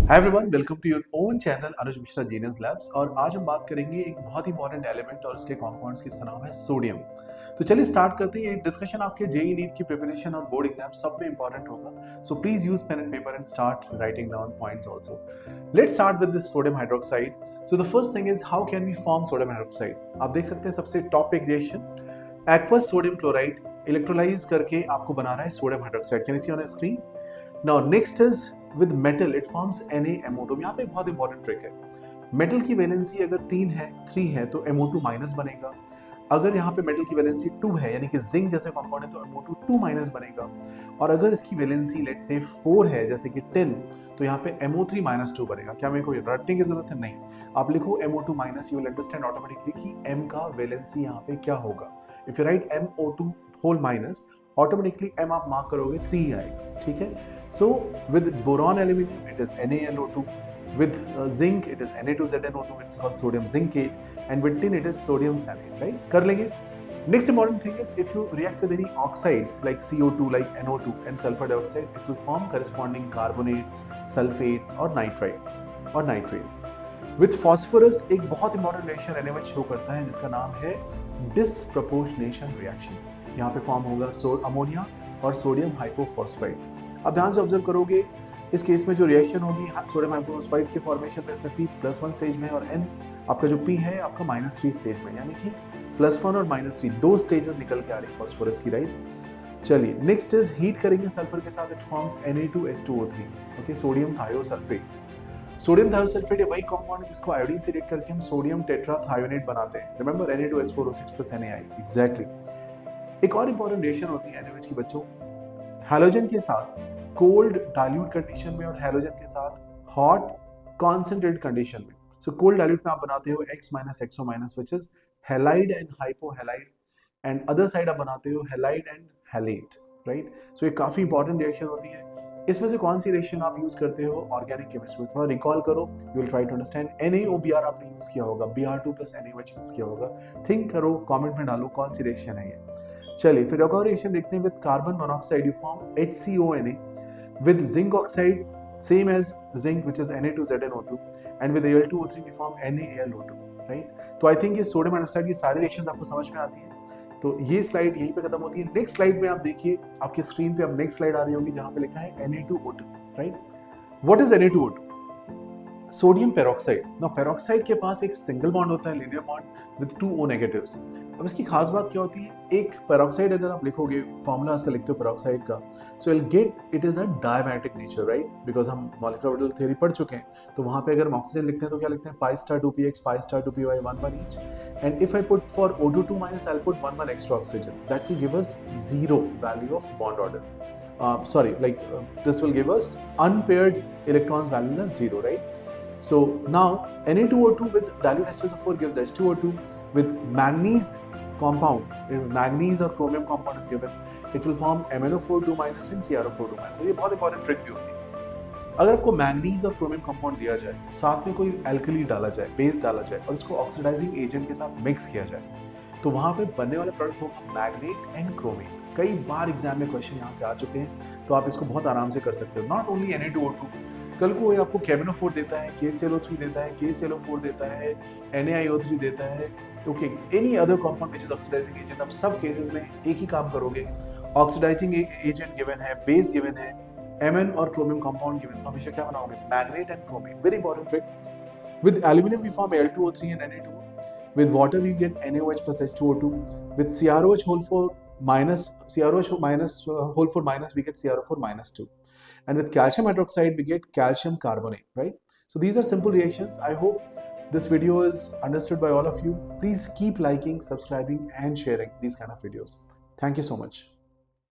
Hi everyone, welcome to your own channel Anuj Mishra genius labs. और आज हम बात करेंगे एक बहुत इंपॉर्टेंट एलिमेंट और उसके कंपाउंड्स की, इसका नाम है सोडियम। तो चलिए स्टार्ट करते हैं। ये डिस्कशन आपके जेईई नीट की प्रिपरेशन और बोर्ड एग्जाम सब में इंपॉर्टेंट होगा। So please use pen and paper and start writing down points also. Let's start with this sodium hydroxide. So the first thing is how can we form sodium hydroxide. आप देख सकते हैं सबसे top एक reaction aqueous sodium chloride electrolyse करके आपको बना रहा है sodium hydroxide. Can you see on screen? Now next is with metal it forms NaMO2। यहाँ पे एक बहुत इंपॉर्टेंट ट्रिक है। मेटल की वैलेंसी अगर 3 है तो MO2 माइनस बनेगा। अगर यहाँ पे मेटल की वैलेंसी 2 है यानी कि जिंक जैसे कंपाउंड है तो MO2 2 माइनस बनेगा। और अगर इसकी वैलेंसी लेट्स से 4 है जैसे कि टिन, तो यहाँ पे MO3 माइनस 2 बनेगा। क्या मेरे को रटने की जरूरत है? नहीं, आप लिखो MO2 minus, you will understand automatically कि M का वैलेंसी यहाँ पे क्या होगा। If you write MO2 whole minus, automatically M आप मार्क करोगे 3 ही आएगा। ठीक है। So with boron aluminum it is NaLO2, with zinc it is Na2ZnO2, it's called sodium zincate, and with tin it is sodium stannate, right? कर लेंगे। Next important thing is if you react with any oxides like CO2, like NO2 and sulfur dioxide, it will form corresponding carbonates, sulfates और nitrites और nitrate। With phosphorus एक बहुत important reaction NaOH show करता है जिसका नाम है disproportionation reaction। यहाँ पे फॉर्म होगा अमोनिया और सोडियम हाइपोफॉस्फाइड। अब ध्यान से ऑब्जर्व करोगे, इस केस में जो रिएक्शन होगी सोडियम हाइपोफॉस्फाइड के फॉर्मेशन में, इसमें P+1 स्टेज में और N आपका जो P है आपका -3 स्टेज में, यानी कि +1 और -3 दो स्टेजेस निकल के आ रही फॉस्फोरस की, राइट। चलिए नेक्स्ट इज हीट करेंगे सल्फर के साथ, it forms Na2H2O3, okay, sodium thiosulphate. Sodium thiosulphate ये वही कंपाउंड है जिसको आयोडीन से रिएक्ट करके हम सोडियम टेट्राथायोनेट बनाते हैं। Remember Na2H4O6 Na, exactly. एक और इंपॉर्टेंट रिएक्शन होती है NaOH की बच्चों, हैलोजन के साथ कोल्ड डाइल्यूट कंडीशन में और हैलोजन के साथ हॉट कॉन्सेंट्रेटेड कंडीशन में। सो कोल्ड डाइल्यूट में आप बनाते हो X- XO- which is halide and hypohalide, and other side आप बनाते हो halide and halate, right. So ये काफी इंपॉर्टेंट रिएक्शन होती है। इसमें से कौन सी रिएक्शन आप यूज करते हो ऑर्गेनिक केमिस्ट्री में? थोड़ा रिकॉल करो, you will try to understand. NaOBr आपने यूज किया होगा, Br2 + NaOH यूज किया होगा। थिंक करो, कमेंट में डालो कौन सी रिएक्शन है ये। चलिए फिर एक और रिएक्शन देखते हैं। With carbon monoxide you form HCONA, with zinc oxide same as zinc which is Na2ZnO2, and with Al2O3 we form NaAlO2, right। तो आई थिंक ये सोडियम हाइड्रोक्साइड की सारी रिएक्शंस आपको समझ में आती है। तो ये स्लाइड यहीं पे खत्म होती है। नेक्स्ट स्लाइड में आप देखिए, आपकी स्क्रीन पे अब नेक्स्ट स्लाइड आ रही होगी जहां पे लिखा है Na2O2, right. What is Na2O2? Sodium peroxide. Now peroxide के पास एक सिंगल बॉन्ड होता है, linear bond with 2 O negatives. अब इसकी खास बात क्या होती है, एक पेरोक्साइड अगर आप लिखोगे, फॉर्मूला इसका लिखते हो पेरोक्साइड का, so will get it is a diabatic nature, right, because हम मॉलिक्यूलर ऑर्बिटल थ्योरी पढ़ चुके हैं। तो वहां पे अगर हम ऑक्सीजन लिखते हैं तो क्या लिखते हैं, π*2px, π*2py, 1 each, and if I put for O2 minus, I'll put 1 extra oxygen, that will give us 0 value of bond order. This will give us unpaired electrons value as 0, right? So now Na2O2 with dilute H2SO4 gives H2O2. With manganese compound, if manganese or chromium compound is given, it will form MnO4 2- and CrO4 2-। तो ये बहुत important trick भी होती है। अगर आपको manganese और chromium compound दिया जाए, साथ में कोई एल्कली डाला जाए, बेस डाला जाए और उसको ऑक्सीडाइजिंग एजेंट के साथ मिक्स किया जाए, तो वहां पे बनने वाला प्रोडक्ट होगा मैग्नेट एंड क्रोमियम। कई बार एग्जाम में क्वेश्चन यहाँ से आ चुके हैं, तो आप इसको बहुत आराम से कर सकते हो। नॉट ओनली Na2O2, कल को ये आपको KMnO4 देता है, KClO3 देता है, KClO4 देता है, NaIO3 देता है, okay, any other compound which is oxidizing agent. अब सब केसेस में एक ही काम करोगे, ऑक्सीडाइजिंग एजेंट गिवन है, बेस गिवन है, Mn और क्रोमियम कंपाउंड गिवन, तो हमेशा क्या बनाओगे, magnet and chromium. Very important trick. With aluminum we form Al2O3 and Na2O. With water we get NaOH plus H2O2. With CrOH whole 4 minus, CrOH minus whole 4 minus, we get CrO4 minus 2. And with calcium hydroxide we get calcium carbonate, right? So these are simple reactions. I hope this video is understood by all of you. Please keep liking, subscribing and sharing these kind of videos. Thank you so much.